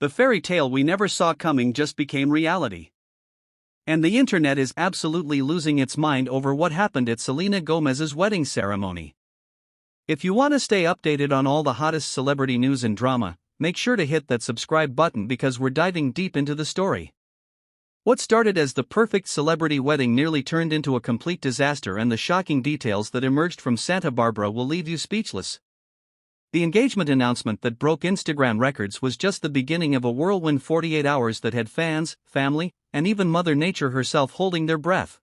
The fairy tale we never saw coming just became reality. And the internet is absolutely losing its mind over what happened at Selena Gomez's wedding ceremony. If you want to stay updated on all the hottest celebrity news and drama, make sure to hit that subscribe button because we're diving deep into the story. What started as the perfect celebrity wedding nearly turned into a complete disaster, and the shocking details that emerged from Santa Barbara will leave you speechless. The engagement announcement that broke Instagram records was just the beginning of a whirlwind 48 hours that had fans, family, and even Mother Nature herself holding their breath.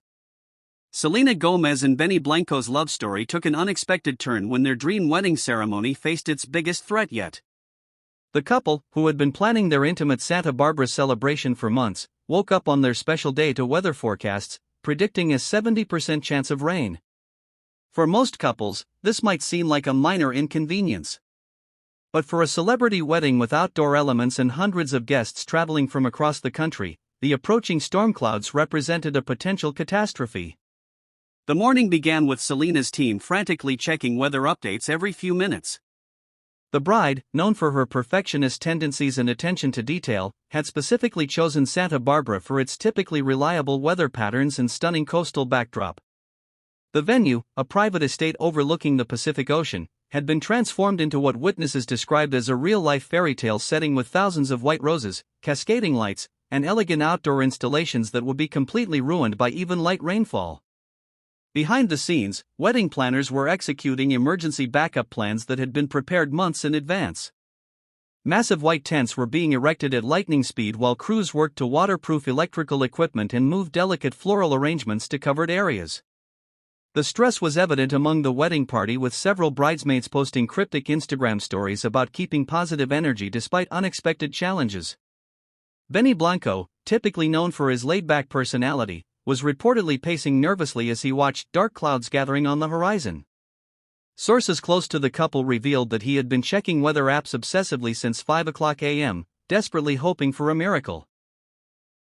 Selena Gomez and Benny Blanco's love story took an unexpected turn when their dream wedding ceremony faced its biggest threat yet. The couple, who had been planning their intimate Santa Barbara celebration for months, woke up on their special day to weather forecasts, predicting a 70% chance of rain. For most couples, this might seem like a minor inconvenience. But for a celebrity wedding with outdoor elements and hundreds of guests traveling from across the country, the approaching storm clouds represented a potential catastrophe. The morning began with Selena's team frantically checking weather updates every few minutes. The bride, known for her perfectionist tendencies and attention to detail, had specifically chosen Santa Barbara for its typically reliable weather patterns and stunning coastal backdrop. The venue, a private estate overlooking the Pacific Ocean, had been transformed into what witnesses described as a real-life fairy tale setting with thousands of white roses, cascading lights, and elegant outdoor installations that would be completely ruined by even light rainfall. Behind the scenes, wedding planners were executing emergency backup plans that had been prepared months in advance. Massive white tents were being erected at lightning speed while crews worked to waterproof electrical equipment and move delicate floral arrangements to covered areas. The stress was evident among the wedding party, with several bridesmaids posting cryptic Instagram stories about keeping positive energy despite unexpected challenges. Benny Blanco, typically known for his laid-back personality, was reportedly pacing nervously as he watched dark clouds gathering on the horizon. Sources close to the couple revealed that he had been checking weather apps obsessively since 5 a.m., desperately hoping for a miracle.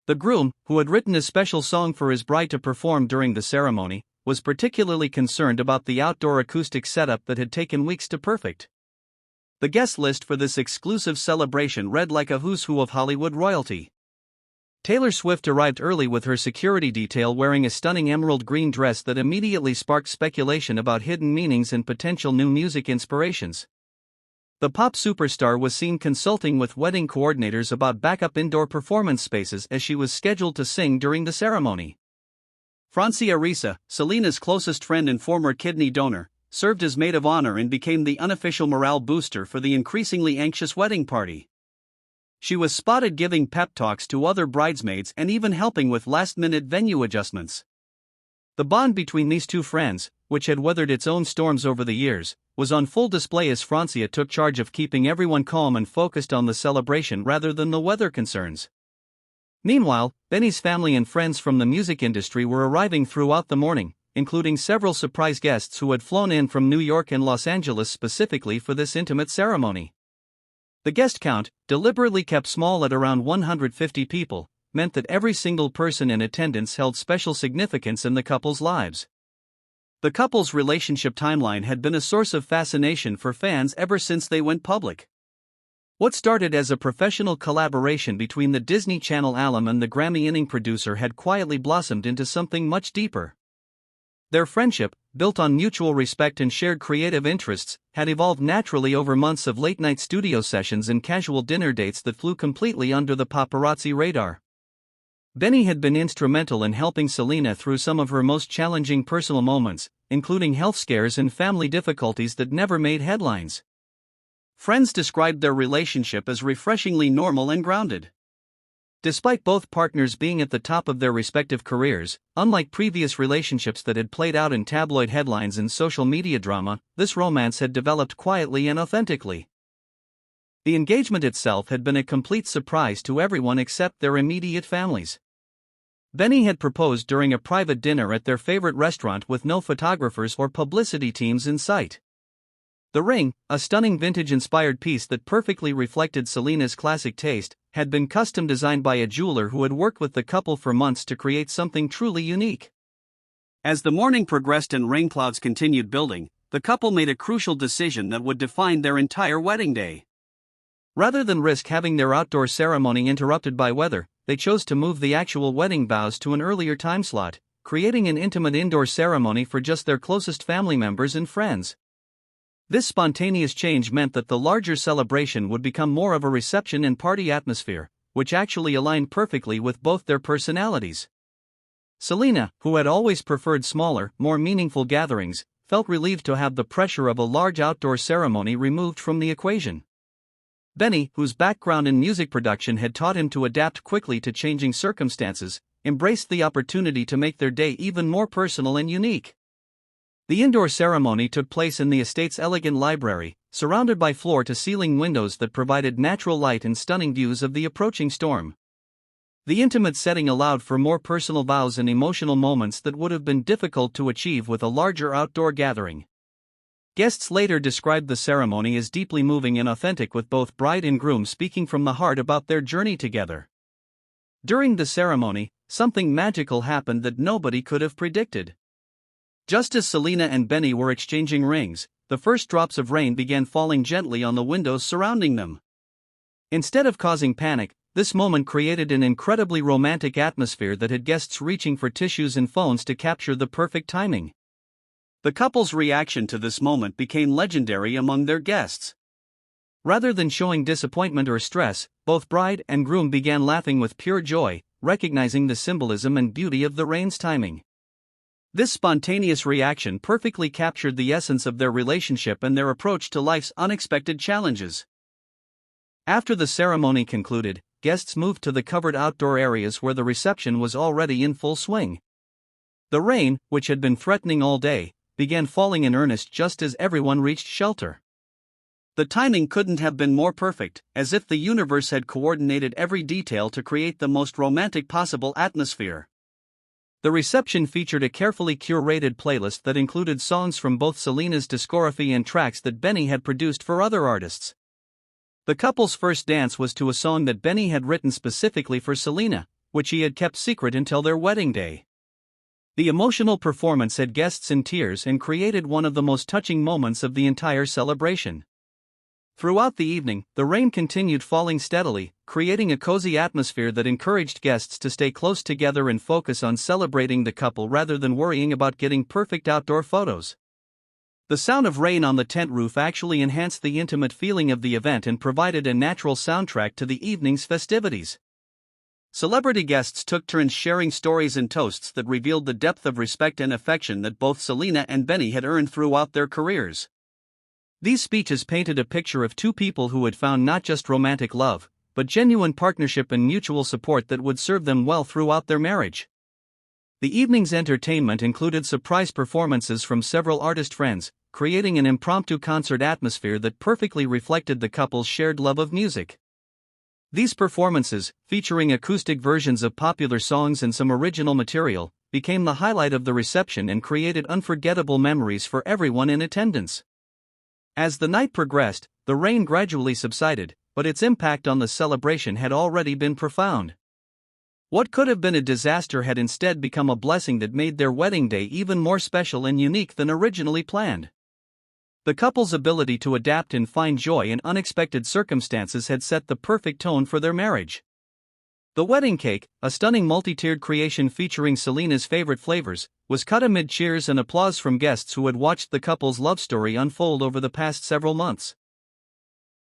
The groom, who had written a special song for his bride to perform during the ceremony, was particularly concerned about the outdoor acoustic setup that had taken weeks to perfect. The guest list for this exclusive celebration read like a who's who of Hollywood royalty. Taylor Swift arrived early with her security detail wearing a stunning emerald green dress that immediately sparked speculation about hidden meanings and potential new music inspirations. The pop superstar was seen consulting with wedding coordinators about backup indoor performance spaces as she was scheduled to sing during the ceremony. Francia Risa, Selena's closest friend and former kidney donor, served as maid of honor and became the unofficial morale booster for the increasingly anxious wedding party. She was spotted giving pep talks to other bridesmaids and even helping with last-minute venue adjustments. The bond between these two friends, which had weathered its own storms over the years, was on full display as Francia took charge of keeping everyone calm and focused on the celebration rather than the weather concerns. Meanwhile, Benny's family and friends from the music industry were arriving throughout the morning, including several surprise guests who had flown in from New York and Los Angeles specifically for this intimate ceremony. The guest count, deliberately kept small at around 150 people, meant that every single person in attendance held special significance in the couple's lives. The couple's relationship timeline had been a source of fascination for fans ever since they went public. What started as a professional collaboration between the Disney Channel alum and the Grammy-winning producer had quietly blossomed into something much deeper. Their friendship, built on mutual respect and shared creative interests, had evolved naturally over months of late-night studio sessions and casual dinner dates that flew completely under the paparazzi radar. Benny had been instrumental in helping Selena through some of her most challenging personal moments, including health scares and family difficulties that never made headlines. Friends described their relationship as refreshingly normal and grounded. Despite both partners being at the top of their respective careers, unlike previous relationships that had played out in tabloid headlines and social media drama, this romance had developed quietly and authentically. The engagement itself had been a complete surprise to everyone except their immediate families. Benny had proposed during a private dinner at their favorite restaurant with no photographers or publicity teams in sight. The ring, a stunning vintage-inspired piece that perfectly reflected Selena's classic taste, had been custom designed by a jeweler who had worked with the couple for months to create something truly unique. As the morning progressed and rain clouds continued building, the couple made a crucial decision that would define their entire wedding day. Rather than risk having their outdoor ceremony interrupted by weather, they chose to move the actual wedding vows to an earlier time slot, creating an intimate indoor ceremony for just their closest family members and friends. This spontaneous change meant that the larger celebration would become more of a reception and party atmosphere, which actually aligned perfectly with both their personalities. Selena, who had always preferred smaller, more meaningful gatherings, felt relieved to have the pressure of a large outdoor ceremony removed from the equation. Benny, whose background in music production had taught him to adapt quickly to changing circumstances, embraced the opportunity to make their day even more personal and unique. The indoor ceremony took place in the estate's elegant library, surrounded by floor-to-ceiling windows that provided natural light and stunning views of the approaching storm. The intimate setting allowed for more personal vows and emotional moments that would have been difficult to achieve with a larger outdoor gathering. Guests later described the ceremony as deeply moving and authentic, with both bride and groom speaking from the heart about their journey together. During the ceremony, something magical happened that nobody could have predicted. Just as Selena and Benny were exchanging rings, the first drops of rain began falling gently on the windows surrounding them. Instead of causing panic, this moment created an incredibly romantic atmosphere that had guests reaching for tissues and phones to capture the perfect timing. The couple's reaction to this moment became legendary among their guests. Rather than showing disappointment or stress, both bride and groom began laughing with pure joy, recognizing the symbolism and beauty of the rain's timing. This spontaneous reaction perfectly captured the essence of their relationship and their approach to life's unexpected challenges. After the ceremony concluded, guests moved to the covered outdoor areas where the reception was already in full swing. The rain, which had been threatening all day, began falling in earnest just as everyone reached shelter. The timing couldn't have been more perfect, as if the universe had coordinated every detail to create the most romantic possible atmosphere. The reception featured a carefully curated playlist that included songs from both Selena's discography and tracks that Benny had produced for other artists. The couple's first dance was to a song that Benny had written specifically for Selena, which he had kept secret until their wedding day. The emotional performance had guests in tears and created one of the most touching moments of the entire celebration. Throughout the evening, the rain continued falling steadily, creating a cozy atmosphere that encouraged guests to stay close together and focus on celebrating the couple rather than worrying about getting perfect outdoor photos. The sound of rain on the tent roof actually enhanced the intimate feeling of the event and provided a natural soundtrack to the evening's festivities. Celebrity guests took turns sharing stories and toasts that revealed the depth of respect and affection that both Selena and Benny had earned throughout their careers. These speeches painted a picture of two people who had found not just romantic love, but genuine partnership and mutual support that would serve them well throughout their marriage. The evening's entertainment included surprise performances from several artist friends, creating an impromptu concert atmosphere that perfectly reflected the couple's shared love of music. These performances, featuring acoustic versions of popular songs and some original material, became the highlight of the reception and created unforgettable memories for everyone in attendance. As the night progressed, the rain gradually subsided, but its impact on the celebration had already been profound. What could have been a disaster had instead become a blessing that made their wedding day even more special and unique than originally planned. The couple's ability to adapt and find joy in unexpected circumstances had set the perfect tone for their marriage. The wedding cake, a stunning multi-tiered creation featuring Selena's favorite flavors, was cut amid cheers and applause from guests who had watched the couple's love story unfold over the past several months.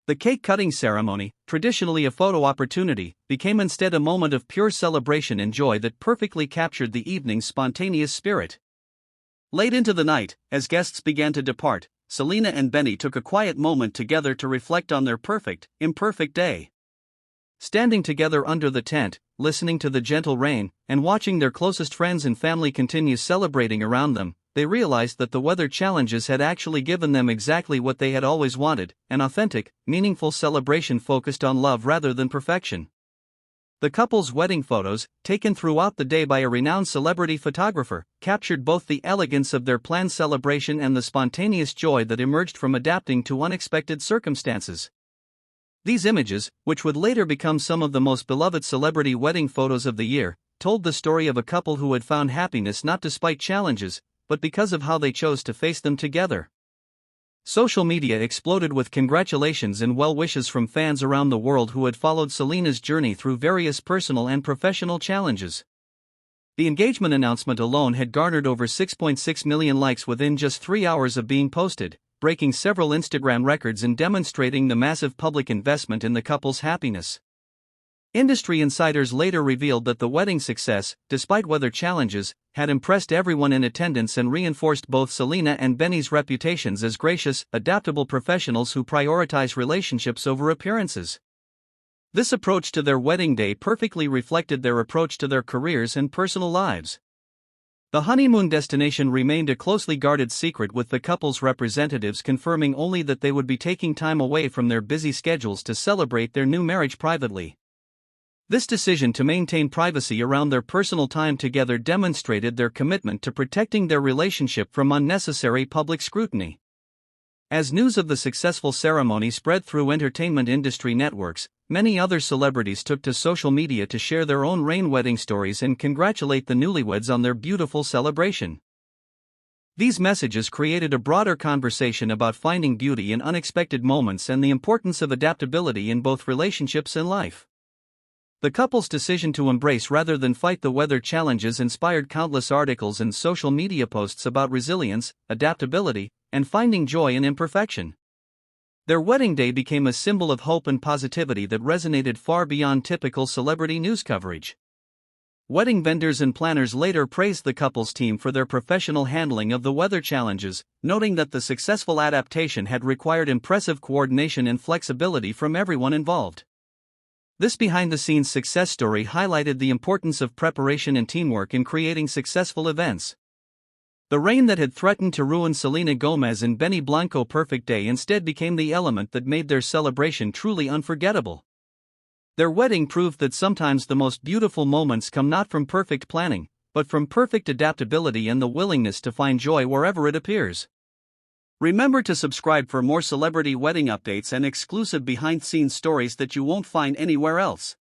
The cake-cutting ceremony, traditionally a photo opportunity, became instead a moment of pure celebration and joy that perfectly captured the evening's spontaneous spirit. Late into the night, as guests began to depart, Selena and Benny took a quiet moment together to reflect on their perfect, imperfect day. Standing together under the tent, listening to the gentle rain, and watching their closest friends and family continue celebrating around them, they realized that the weather challenges had actually given them exactly what they had always wanted: an authentic, meaningful celebration focused on love rather than perfection. The couple's wedding photos, taken throughout the day by a renowned celebrity photographer, captured both the elegance of their planned celebration and the spontaneous joy that emerged from adapting to unexpected circumstances. These images, which would later become some of the most beloved celebrity wedding photos of the year, told the story of a couple who had found happiness not despite challenges, but because of how they chose to face them together. Social media exploded with congratulations and well wishes from fans around the world who had followed Selena's journey through various personal and professional challenges. The engagement announcement alone had garnered over 6.6 million likes within just 3 hours of being posted, breaking several Instagram records and demonstrating the massive public investment in the couple's happiness. Industry insiders later revealed that the wedding success, despite weather challenges, had impressed everyone in attendance and reinforced both Selena and Benny's reputations as gracious, adaptable professionals who prioritize relationships over appearances. This approach to their wedding day perfectly reflected their approach to their careers and personal lives. The honeymoon destination remained a closely guarded secret, with the couple's representatives confirming only that they would be taking time away from their busy schedules to celebrate their new marriage privately. This decision to maintain privacy around their personal time together demonstrated their commitment to protecting their relationship from unnecessary public scrutiny. As news of the successful ceremony spread through entertainment industry networks, many other celebrities took to social media to share their own rain wedding stories and congratulate the newlyweds on their beautiful celebration. These messages created a broader conversation about finding beauty in unexpected moments and the importance of adaptability in both relationships and life. The couple's decision to embrace rather than fight the weather challenges inspired countless articles and social media posts about resilience, adaptability, and finding joy in imperfection. Their wedding day became a symbol of hope and positivity that resonated far beyond typical celebrity news coverage. Wedding vendors and planners later praised the couple's team for their professional handling of the weather challenges, noting that the successful adaptation had required impressive coordination and flexibility from everyone involved. This behind-the-scenes success story highlighted the importance of preparation and teamwork in creating successful events. The rain that had threatened to ruin Selena Gomez and Benny Blanco's perfect day instead became the element that made their celebration truly unforgettable. Their wedding proved that sometimes the most beautiful moments come not from perfect planning, but from perfect adaptability and the willingness to find joy wherever it appears. Remember to subscribe for more celebrity wedding updates and exclusive behind-the-scenes stories that you won't find anywhere else.